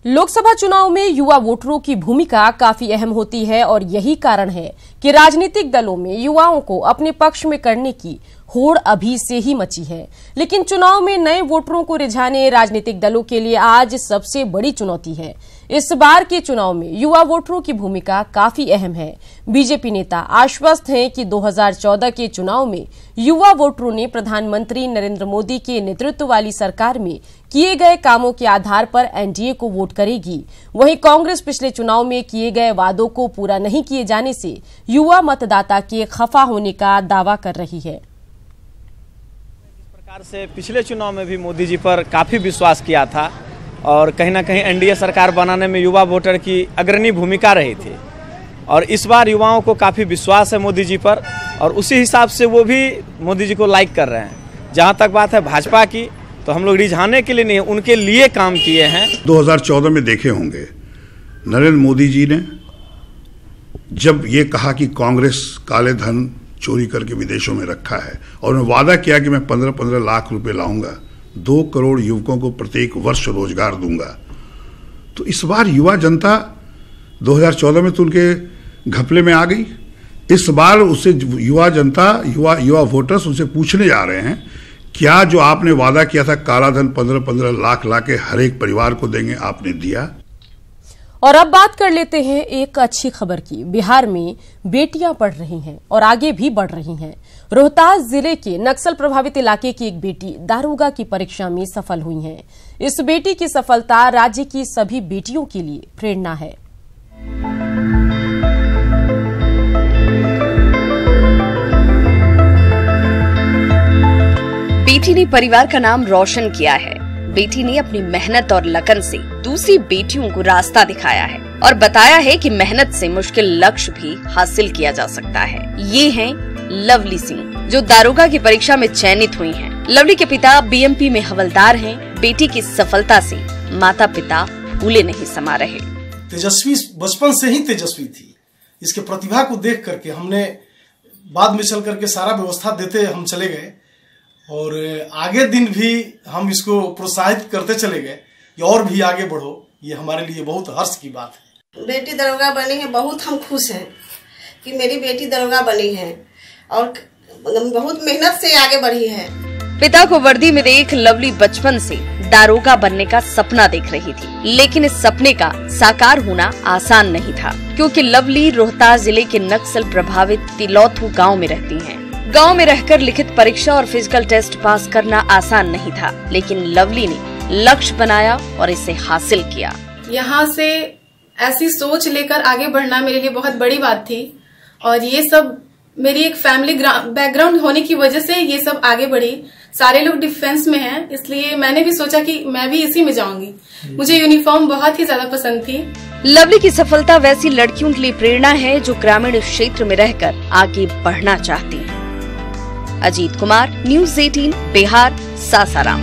लोकसभा चुनाव में युवा वोटरों की भूमिका काफी अहम होती है और यही कारण है कि राजनीतिक दलों में युवाओं को अपने पक्ष में करने की होड़ अभी से ही मची है। लेकिन चुनाव में नए वोटरों को रिझाने राजनीतिक दलों के लिए आज सबसे बड़ी चुनौती है। इस बार के चुनाव में युवा वोटरों की भूमिका काफी अहम है। बीजेपी नेता आश्वस्त हैं कि 2014 के चुनाव में युवा वोटरों ने प्रधानमंत्री नरेंद्र मोदी के नेतृत्व वाली सरकार में किए गए कामों के आधार पर एनडीए को वोट करेगी। वहीं कांग्रेस पिछले चुनाव में किए गए वादों को पूरा नहीं किए जाने से युवा मतदाता के खफा होने का दावा कर रही है। प्रकार से पिछले चुनाव में भी मोदी जी पर काफी विश्वास किया था और कहीं ना कहीं एनडीए सरकार बनाने में युवा वोटर की अग्रणी भूमिका रही थी और इस बार युवाओं को काफी विश्वास है मोदी जी पर और उसी हिसाब से वो भी मोदी जी को लाइक कर रहे हैं। जहां तक बात है भाजपा की, तो हम लोग रिझाने के लिए नहीं, उनके लिए काम किए हैं। 2014 में देखे होंगे नरेंद्र मोदी जी ने जब ये कहा कि कांग्रेस काले धन चोरी करके विदेशों में रखा है और उन्होंने वादा किया कि मैं 15-15 लाख रुपए लाऊंगा, 2 करोड़ युवकों को प्रत्येक वर्ष रोजगार दूंगा। तो इस बार युवा जनता 2014 में तो उनके घपले में आ गई। इस बार उससे युवा जनता युवा वोटर्स उनसे पूछने जा रहे हैं, क्या जो आपने वादा किया था काला धन 15-15 लाख लाके हर एक परिवार को देंगे, आपने दिया? और अब बात कर लेते हैं एक अच्छी खबर की। बिहार में बेटियां पढ़ रही हैं और आगे भी बढ़ रही हैं। रोहतास जिले के नक्सल प्रभावित इलाके की एक बेटी दारोगा की परीक्षा में सफल हुई हैं। इस बेटी की सफलता राज्य की सभी बेटियों के लिए प्रेरणा है। बेटी ने परिवार का नाम रोशन किया है। बेटी ने अपनी मेहनत और लगन से दूसरी बेटियों को रास्ता दिखाया है और बताया है कि मेहनत से मुश्किल लक्ष्य भी हासिल किया जा सकता है। ये हैं लवली सिंह, जो दारोगा की परीक्षा में चयनित हुई हैं। लवली के पिता बीएमपी में हवलदार हैं। बेटी की सफलता से माता पिता भूले नहीं समा रहे। तेजस्वी बचपन से ही तेजस्वी थी। इसके प्रतिभा को देख करके हमने बाद में चल करके सारा व्यवस्था देते हम चले गए और आगे दिन भी हम इसको प्रोत्साहित करते चले गए कि और भी आगे बढ़ो। ये हमारे लिए बहुत हर्ष की बात है। बेटी दरोगा बनी है, बहुत हम खुश हैं कि मेरी बेटी दरोगा बनी है और बहुत मेहनत से आगे बढ़ी है। पिता को वर्दी में देख लवली बचपन से दारोगा बनने का सपना देख रही थी, लेकिन इस सपने का साकार होना आसान नहीं था, क्योंकि लवली रोहतास जिले के नक्सल प्रभावित तिलौथू गाँव में रहती है। गांव में रहकर लिखित परीक्षा और फिजिकल टेस्ट पास करना आसान नहीं था, लेकिन लवली ने लक्ष्य बनाया और इसे हासिल किया। यहाँ से ऐसी सोच लेकर आगे बढ़ना मेरे लिए बहुत बड़ी बात थी और ये सब मेरी एक फैमिली बैकग्राउंड होने की वजह से ये सब आगे बढ़ी। सारे लोग डिफेंस में हैं, इसलिए मैंने भी सोचा कि मैं भी इसी में जाऊंगी। मुझे यूनिफॉर्म बहुत ही ज्यादा पसंद थी। लवली की सफलता वैसी लड़कियों के लिए प्रेरणा है जो ग्रामीण क्षेत्र में रहकर आगे बढ़ना चाहती हैं। अजीत कुमार, न्यूज़ 18, बिहार, सासाराम।